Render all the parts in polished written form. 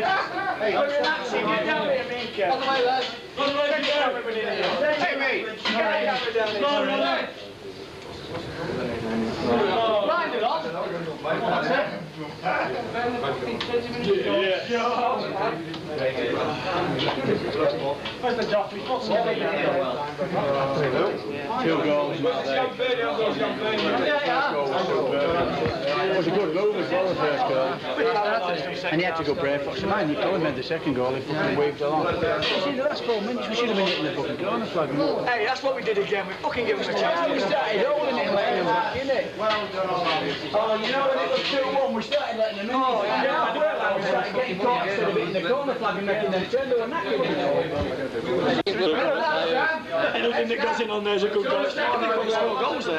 Hey, relaxing, get down here, Minka. On the way, lads. On the way, get down everybody here. Hey, mate. Get the camera down here. Blind it off. What's it? Where's the Joffrey? What's the 2 goals. It was a good move as well, the first goal. And he had to go brave for it. Man, you could have made the second goal if he waved along. You see, the last 4 minutes we should have been hitting the fucking corner flag. Hey, that's what we did again. We fucking give us a chance. We started holding it and letting them back, innit? Well done. Oh, you know when it was 2-1, we started letting them in. Oh, yeah. We started getting caught instead of hitting the corner flag and making them turn. They were knackered. Anything that goes in on there is a good goal. They've got to score goals there.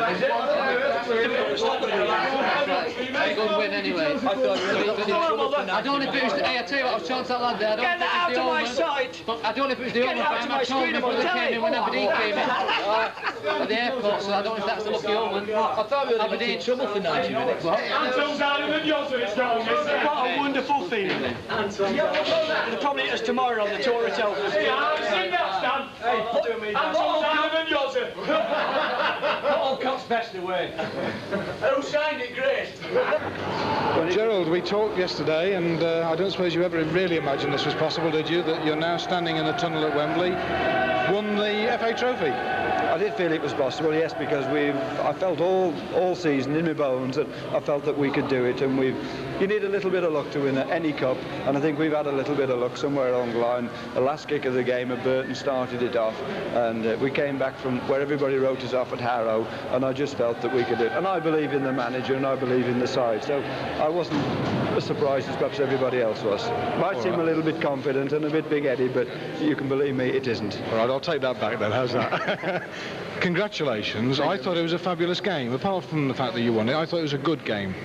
Good win anyway. I don't know if it was the... Hey, I tell you what, I was talking to that lad there. Get that out of my sight! I don't know if it was the Omen fan. I told me before they came in when Aberdeen came in at the airport, so I don't know if that's the lucky Omen. I thought we were Aberdeen in trouble for 90 minutes. Anton's out of the Johnson, it's down. What a wonderful feeling. They'll probably hit us tomorrow on the tour of Telford. I've seen that, Stan. Anton's out of the Johnson. Put on Cox best away. Who signed it, Grace? Gerald, we talked yesterday, and I don't suppose you ever really imagined this was possible, did you? That you're now standing in the tunnel at Wembley, won the FA Trophy. I did feel it was possible, yes, because I felt all season in my bones that I felt that we could do it, and you need a little bit of luck to win any cup, and I think we've had a little bit of luck somewhere along the line. The last kick of the game at Burton started it off, and we came back from where everybody wrote us off at Harrow, and I just felt that we could do it. And I believe in the manager, and I believe in the side, so I wasn't as surprised as perhaps everybody else was. Might seem a little bit confident and a bit big-headed, but you can believe me, it isn't. All right, I'll take that back then. How's that? Congratulations. I thought it was a fabulous game. Apart from the fact that you won it, I thought it was a good game.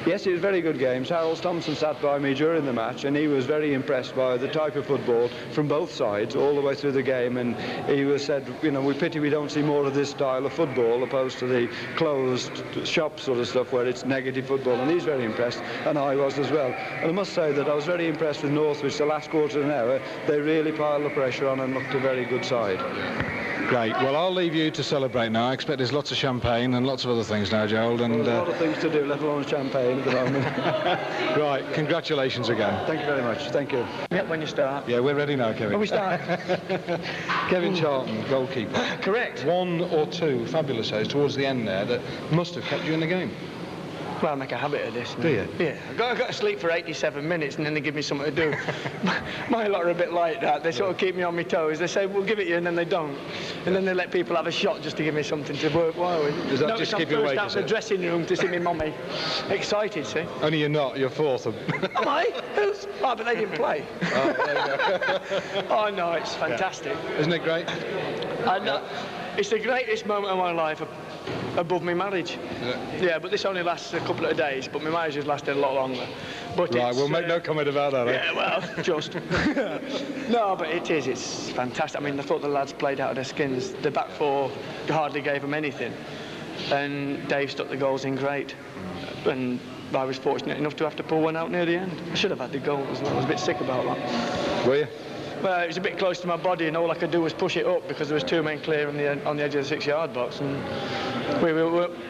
Yes, it was very good games. Harold Thompson sat by me during the match, and he was very impressed by the type of football from both sides all the way through the game, and he said, you know, we pity we don't see more of this style of football opposed to the closed shop sort of stuff where it's negative football, and he's very impressed, and I was as well. And I must say that I was very impressed with Northwich. The last quarter of an hour, they really piled the pressure on and looked a very good side. Great. Well, I'll leave you to celebrate now. I expect there's lots of champagne and lots of other things now, Gerald. And a lot of things to do, let alone champagne at the moment. Right. Congratulations again. Thank you very much. Thank you. Yep, when you start. Yeah, we're ready now, Kevin. When we start. Kevin Charlton, goalkeeper. Correct. 1 or 2 fabulous saves towards the end there that must have kept you in the game. Well, I make a habit of this. Do you? Yeah. I got to sleep for 87 minutes and then they give me something to do. My lot are a bit like that. They sort of keep me on my toes. They say, we'll give it you, and then they don't. And then they let people have a shot just to give me something to work while with. Does that just keep you awake? Out of the dressing room to see me mummy. Excited, see? Only you're not. You're 4th. Am I? Who's? Oh, but they didn't play. Oh, there you go. Oh, no, it's fantastic. Yeah. Isn't it great? It's the greatest moment of my life above my marriage. Yeah, but this only lasts a couple of days, but my marriage has lasted a lot longer. But right, we'll make no comment about that. Yeah, well, just. No, but it's fantastic. I mean, I thought the lads played out of their skins. The back four hardly gave them anything. And Dave stuck the goals in great. And I was fortunate enough to have to pull one out near the end. I should have had the goal as well. I was a bit sick about that. Were you? Well, it was a bit close to my body, and all I could do was push it up because there was 2 men clear on the edge of the 6-yard box, and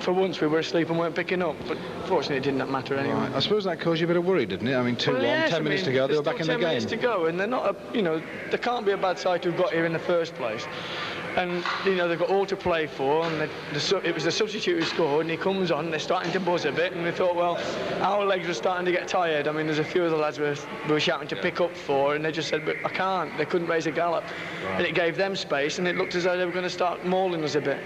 for once we were asleep and weren't picking up. But fortunately, it didn't matter anyway. Right. I suppose that caused you a bit of worry, didn't it? I mean, 2-1, yes, 10 minutes to go, they were back in the game. 10 minutes to go, and they're not, they can't be a bad side to have got here in the first place. And, they've got all to play for, and it was the substitute who scored, and he comes on, they're starting to buzz a bit, and we thought, well, our legs were starting to get tired. I mean, there's a few of the lads we were shouting to pick up for, and they just said, but I can't. They couldn't raise a gallop. Right. And it gave them space, and it looked as though they were going to start mauling us a bit.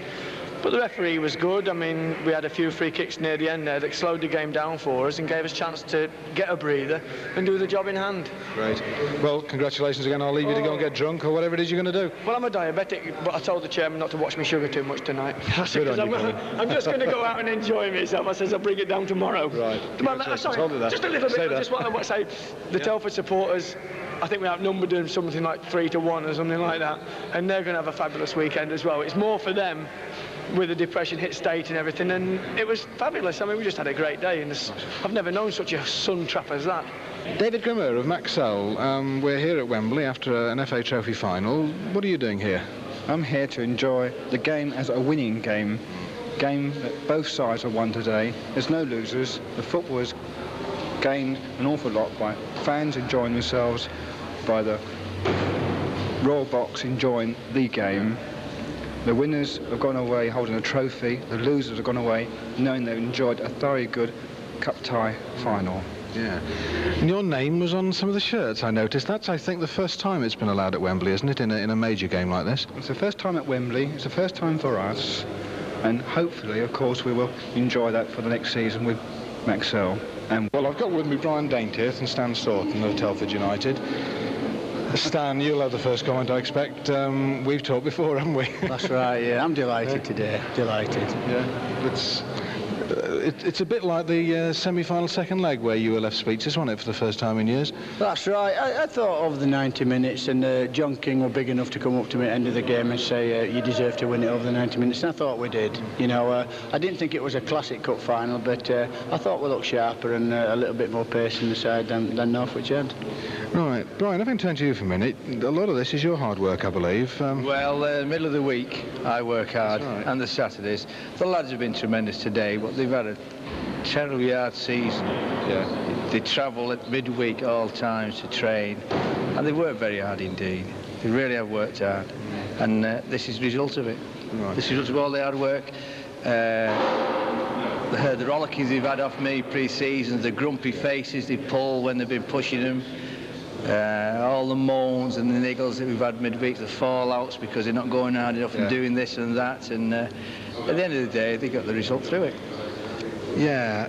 But the referee was good. I mean, we had a few free kicks near the end there that slowed the game down for us and gave us a chance to get a breather and do the job in hand. Great. Well, congratulations again. I'll leave you to go and get drunk or whatever it is you're going to do. Well, I'm a diabetic, but I told the chairman not to watch me sugar too much tonight. Good on you, I'm just going to go out and enjoy myself. I says I'll bring it down tomorrow. Right. Sorry, just a little bit. I just want to say the Telford supporters, I think we outnumbered them something like 3-1 or something like that, and they're going to have a fabulous weekend as well. It's more for them with the depression hit state and everything, and it was fabulous. I mean, we just had a great day, and I've never known such a sun trap as that. David Grimmer of Maxell, we're here at Wembley after an FA Trophy final. What are you doing here? I'm here to enjoy the game as a winning game. Game that both sides have won today. There's no losers. The football has gained an awful lot by fans enjoying themselves, by the Royal Box enjoying the game. The winners have gone away holding a trophy. The losers have gone away knowing they've enjoyed a thoroughly good cup tie final. Yeah. And your name was on some of the shirts, I noticed. That's, I think, the first time it's been allowed at Wembley, isn't it, in a major game like this? It's the first time at Wembley. It's the first time for us. And hopefully, of course, we will enjoy that for the next season with Maxell. Well, I've got with me Brian Daintieth and Stan Staunton of Telford United. Stan, you'll have the first comment, I expect. We've talked before, haven't we? That's right, yeah. I'm delighted today. Delighted. Yeah. It's a bit like the semi-final second leg where you were left speechless, wasn't it, for the first time in years? That's right. I thought over the 90 minutes, and John King were big enough to come up to me at the end of the game and say, you deserve to win it over the 90 minutes, and I thought we did. You know, I didn't think it was a classic cup final, but I thought we looked sharper and a little bit more pace in the side than Northwich had. Right. Brian, having turned to you for a minute, a lot of this is your hard work, I believe. Well, middle of the week, I work hard, right. and the Saturdays. The lads have been tremendous today, but they've had a terribly hard season. Yeah. They travel at midweek all times to train, and they work very hard indeed. They really have worked hard, and this is the result of it. Right. This is the result of all their hard work. The rollickings they've had off me pre-season, the grumpy faces they pull when they've been pushing them, all the moans and the niggles that we've had midweek, the fallouts because they're not going hard enough and doing this and that, and at the end of the day, they got the result through it. Yeah.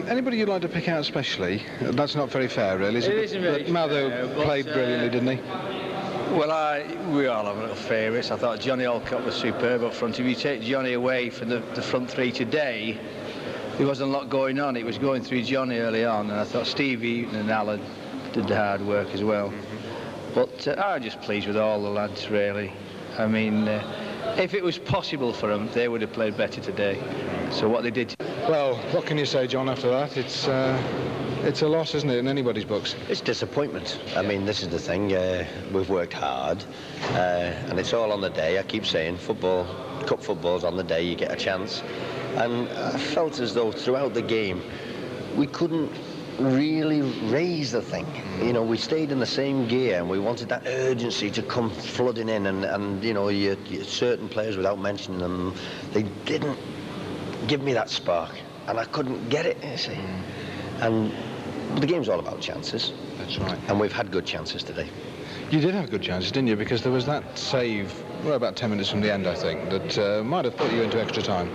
Anybody you'd like to pick out especially? That's not very fair, really, is it? It isn't really Mather fair, but, played brilliantly, didn't he? Well, we all have little favourites. I thought Johnny Alcott was superb up front. If you take Johnny away from the front three today, there wasn't a lot going on. It was going through Johnny early on, and I thought Steve Eaton and Alan did the hard work as well. But I'm just pleased with all the lads, really. I mean, if it was possible for them, they would have played better today. So what they did... Well, what can you say, John, after that? It's a loss, isn't it, in anybody's books? It's disappointment. I mean, this is the thing. We've worked hard, and it's all on the day. I keep saying football, cup football's on the day, you get a chance. And I felt as though throughout the game, we couldn't really raise the thing. You know, we stayed in the same gear, and we wanted that urgency to come flooding in, and you know, certain players, without mentioning them, they didn't give me that spark, and I couldn't get it, you see. And the game's all about chances. That's right. And we've had good chances today. You did have good chances, didn't you? Because there was that save, well, about 10 minutes from the end, I think, that might have put you into extra time.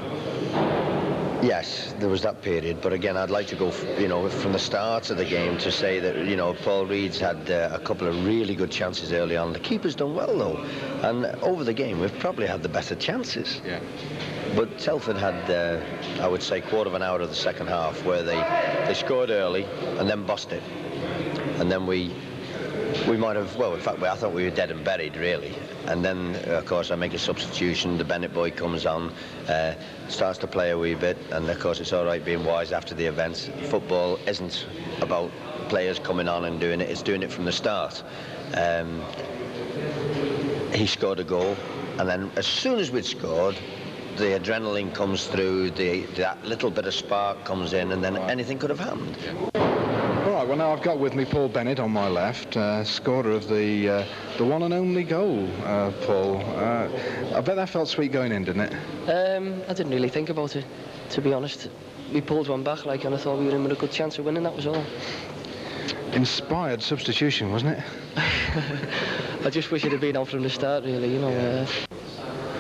Yes, there was that period, but again, I'd like to go, you know, from the start of the game to say that, you know, Paul Reed's had a couple of really good chances early on. The keeper's done well, though, and over the game, we've probably had the better chances. Yeah. But Telford had, I would say, quarter of an hour of the second half where they scored early and then bossed it, and then we might have, well, in fact, I thought we were dead and buried, really. And then, of course, I make a substitution. The Bennett boy comes on, starts to play a wee bit, and of course, it's all right being wise after the event. Football isn't about players coming on and doing it; it's doing it from the start. He scored a goal, and then as soon as we'd scored, the adrenaline comes through, that little bit of spark comes in, and then anything could have happened. All right, well, now I've got with me Paul Bennett on my left, scorer of the one and only goal, Paul. I bet that felt sweet going in, didn't it? I didn't really think about it, to be honest. We pulled one back, and I thought we were in with a good chance of winning, that was all. Inspired substitution, wasn't it? I just wish it had been on from the start, really, you know.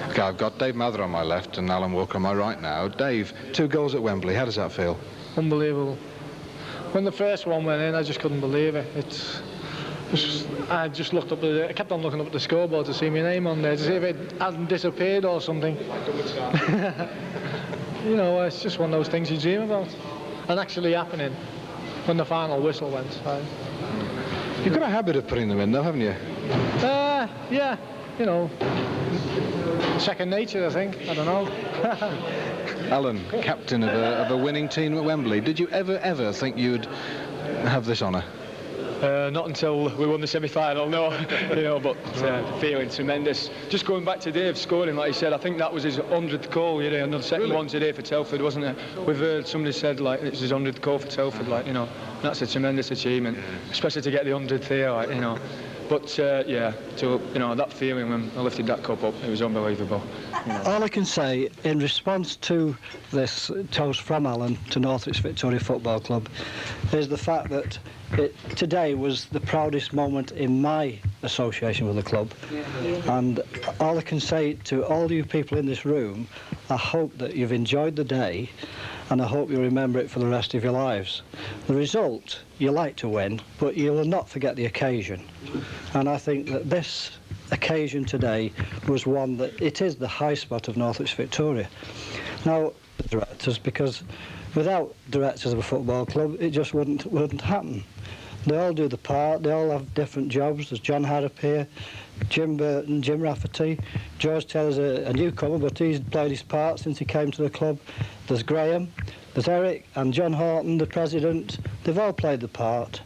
Okay, I've got Dave Mather on my left and Alan Walker on my right now. Dave, 2 goals at Wembley, how does that feel? Unbelievable. When the first one went in, I just couldn't believe it. I just looked up, I kept on looking up at the scoreboard to see my name on there, to see if it hadn't disappeared or something. You know, it's just one of those things you dream about. And actually happening when the final whistle went. You've got a habit of putting them in, though, haven't you? Yeah, you know, second nature, I think. I don't know. Alan, captain of a winning team at Wembley. Did you ever think you'd have this honour? Not until we won the semi-final, no. You know, but feeling tremendous. Just going back to Dave scoring, like he said, I think that was his 100th goal. You know, and the second one today for Telford, wasn't it? We've heard somebody said like it's his 100th goal for Telford. Like, you know, that's a tremendous achievement, especially to get the 100th here. Like, you know. But yeah, to, you know, that feeling when I lifted that cup up, it was unbelievable. You know. All I can say in response to this toast from Alan to Northwich Victoria Football Club is the fact that today was the proudest moment in my association with the club, and all I can say to all you people in this room, I hope that you've enjoyed the day and I hope you remember it for the rest of your lives. The result, you like to win, but you will not forget the occasion. And I think that this occasion today was one that it is the high spot of Northwich Victoria. Now, the directors, because without directors of a football club, it just wouldn't happen. They all do the part, they all have different jobs. There's John Harrop here, Jim Burton, Jim Rafferty. George Taylor's a newcomer, but he's played his part since he came to the club. There's Graham, there's Eric and John Horton, the president. They've all played the part.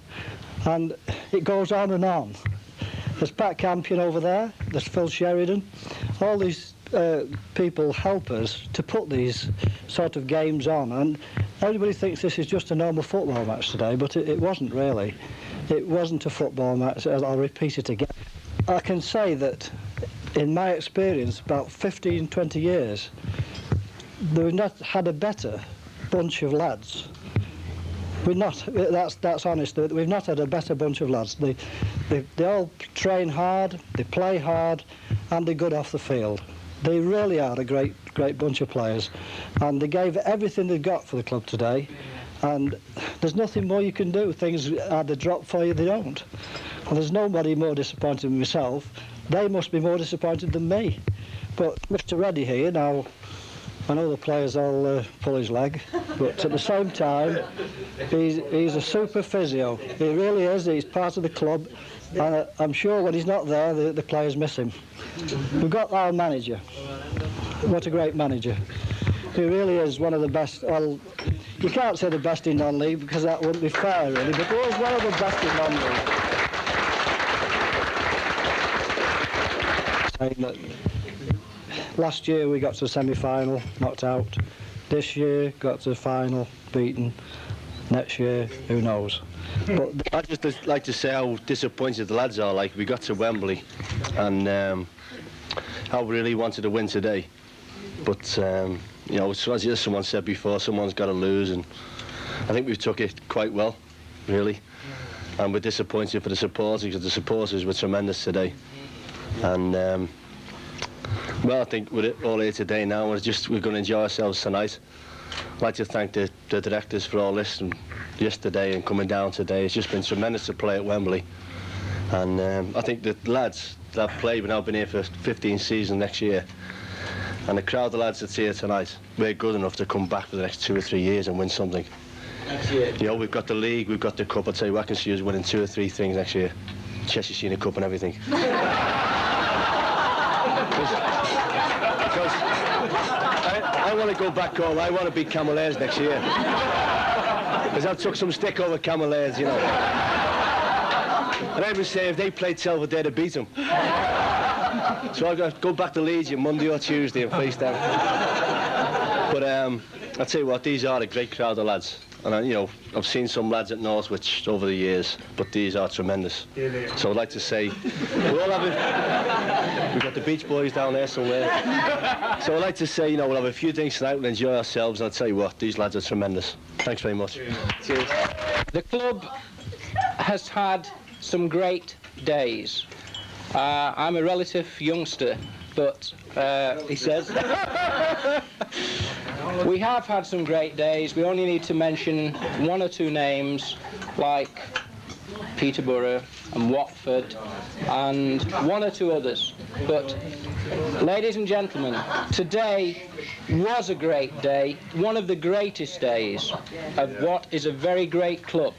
And it goes on and on. There's Pat Campion over there, there's Phil Sheridan. All these people help us to put these sort of games on. And everybody thinks this is just a normal football match today, but it wasn't really. It wasn't a football match, I'll repeat it again. I can say that in my experience, about 15, 20 years, we've not had a better bunch of lads. We've not, that's honest, we've not had a better bunch of lads. They all train hard, they play hard, and they're good off the field. They really are a great bunch of players, and they gave everything they've got for the club today, and there's nothing more you can do. Things either drop for you, they don't. And there's nobody more disappointed than myself. They must be more disappointed than me. But Mr. Reddy here, now, I know the players all pull his leg, but at the same time, he's a super physio. He really is. He's part of the club, and I'm sure when he's not there, the players miss him. We've got our manager. What a great manager. He really is one of the best. Well, you can't say the best in non-league because that wouldn't be fair, really, but he is one of the best in non-league. Saying that last year we got to the semi-final, knocked out. This year got to the final, beaten. Next year, who knows? But I'd just like to say how disappointed the lads are. Like, we got to Wembley and how we really wanted to win today. But you know, as someone said before, someone's got to lose, and I think we've took it quite well, really. And we're disappointed for the supporters, because the supporters were tremendous today. And well, I think we're all here today now. We're going to enjoy ourselves tonight. I'd like to thank the directors for all this and yesterday and coming down today. It's just been tremendous to play at Wembley. And I think the lads that played, we've now been here for 15 seasons next year. And the crowd of lads that's here tonight, we're good enough to come back for the next 2 or 3 years and win something. Next year? You know, we've got the league, we've got the cup. I'll tell you what, I can see us winning 2 or 3 things next year. Cheshire Senior Cup and everything. Because I want to go back home. I want to beat Camelaires next year. Because I've took some stick over Camelaires, you know. And I would say if they played Telford, they'd have beat them. So I've got to go back to Legion Monday or Tuesday and face them. But I'll tell you what, these are a great crowd of lads. And you know, I've seen some lads at Northwich over the years, but these are tremendous. So I'd like to say, we're all having, we've got the Beach Boys down there somewhere. So I'd like to say, you know, we'll have a few drinks tonight, we'll enjoy ourselves, and I'll tell you what, these lads are tremendous. Thanks very much. Cheers. The club has had some great days. I'm a relative youngster, but he says we have had some great days. We only need to mention 1 or 2 names like Peterborough and Watford and 1 or 2 others. But ladies and gentlemen, today was a great day, one of the greatest days of what is a very great club.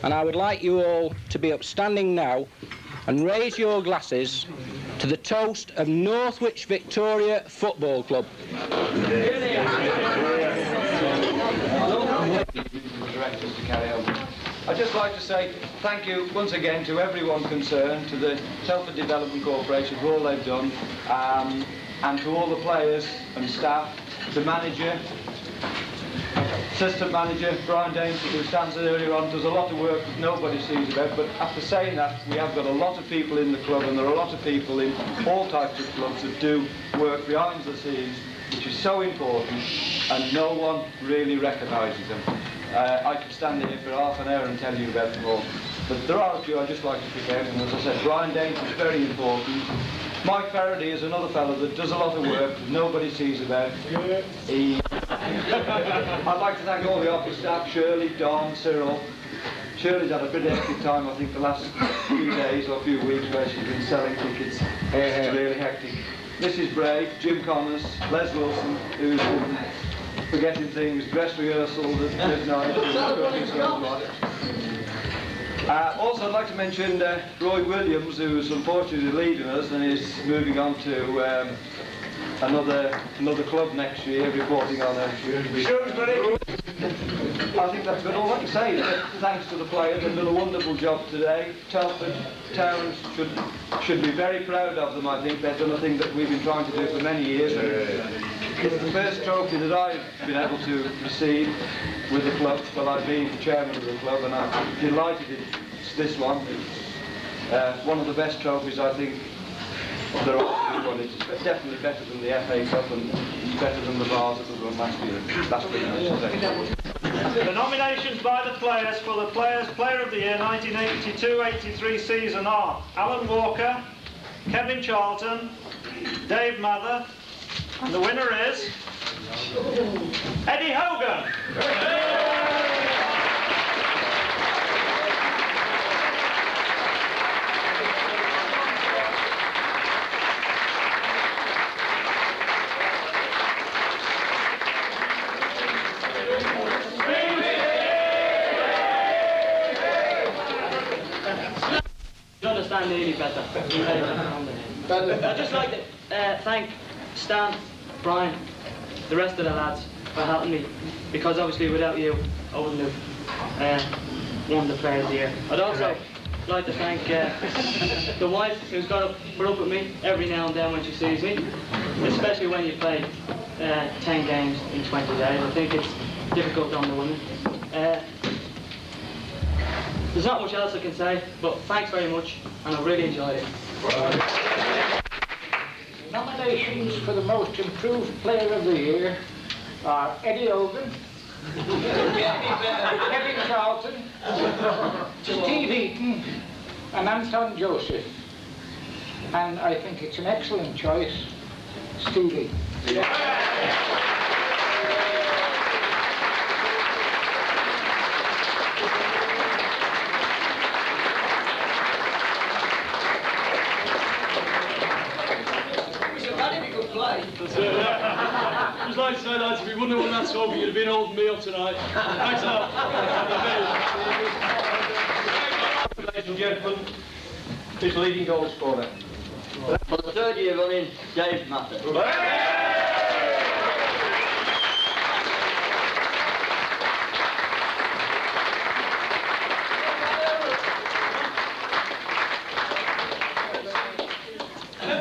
And I would like you all to be upstanding now and raise your glasses to the toast of Northwich Victoria Football Club. I'd just like to say thank you once again to everyone concerned, to the Telford Development Corporation for all they've done, and to all the players and staff, the manager, assistant manager, Brian Dainty, who stands there earlier on, does a lot of work that nobody sees about, but after saying that, we have got a lot of people in the club, and there are a lot of people in all types of clubs that do work behind the scenes, which is so important, and no one really recognises them. I could stand here for half an hour and tell you about them all, but there are a few I'd just like to pick out, and as I said, Brian Dainty is very important. Mike Faraday is another fellow that does a lot of work that nobody sees about. I'd like to thank all the office staff, Shirley, Don, Cyril. Shirley's had a pretty hectic time, I think, the last few days or few weeks where she's been selling tickets. It's really hectic. Mrs. Bray, Jim Connors, Les Wilson, who's been forgetting things, dress rehearsals at midnight. Also, I'd like to mention Roy Williams, who's unfortunately leaving us and is moving on to another club next year, reporting on Shrewsbury. I think that's about all I can say. Thanks to the players, they've done a wonderful job today. Telford Towns should be very proud of them, I think. They've done a thing that we've been trying to do for many years. It's the first trophy that I've been able to receive with the club, while I've been chairman of the club, and I'm delighted it's this one. It's one of the best trophies, I think, there are. It's definitely better than the FA Cup and better than the Vase that was won last year. That's pretty much it. The nominations by the players for the Player of the Year 1982-83 season are Alan Walker, Kevin Charlton, Dave Mather, and the winner is Eddie Hogan. Nearly better. I'd just like to thank Stan, Brian, the rest of the lads for helping me, because obviously without you I wouldn't have won the Player of the Year. I'd also like to thank the wife, who's got to put up with me every now and then when she sees me, especially when you play 10 games in 20 days. I think it's difficult on the women. There's not much else I can say, but thanks very much, and I've really enjoyed it. Nominations for the most improved Player of the Year are Eddie Hogan, Kevin Charlton, Steve Eaton, and Anton Joseph. And I think it's an excellent choice, Stevie. That's it, yeah. Just like to say, lads, if we wouldn't have won that trophy, you'd have been holding me up tonight. Thanks a lot. Ladies and gentlemen, his leading goal scorer. For the third year running, Dave Mather.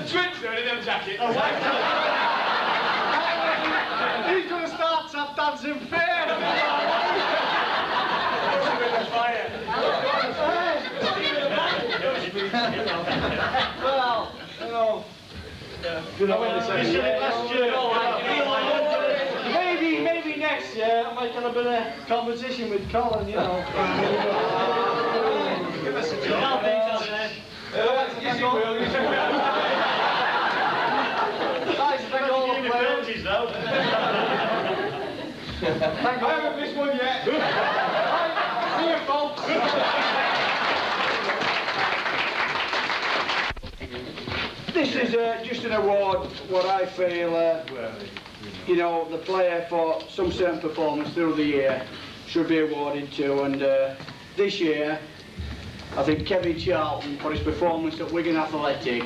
Twins there in them jacket. Oh, he's going to start tap dancing fair. Well, you know, maybe next year I might have a bit of competition with Colin, you know. Give us a job. Thank all the players. I haven't missed one yet. See you, folks. This is just an award, what I feel, you know, the player for some certain performance through the year should be awarded to, and this year I think Kevin Charlton, for his performance at Wigan Athletic,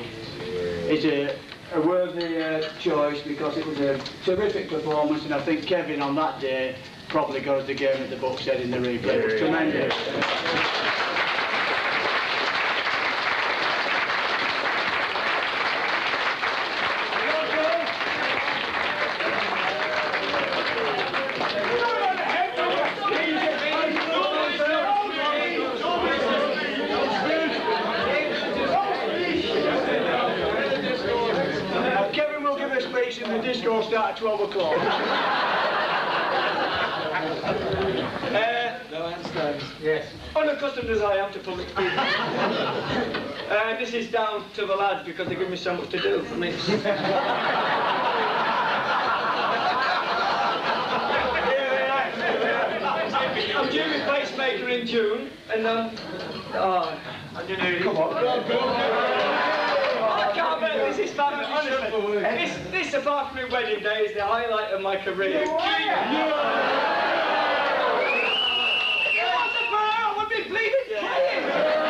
is a worthy choice, because it was a terrific performance, and I think Kevin on that day probably got us the game at the books head in the replay. It was tremendous. The disco start at 12 o'clock. No handstands. Yes. Unaccustomed as I am to public speaking. This is down to the lads because they give me so much to do for me. I'm due my pacemaker in June, and I don't know. Come on. I can't believe this is fabulous. Honestly, this apart from my wedding day is the highlight of my career. I would be bleeding.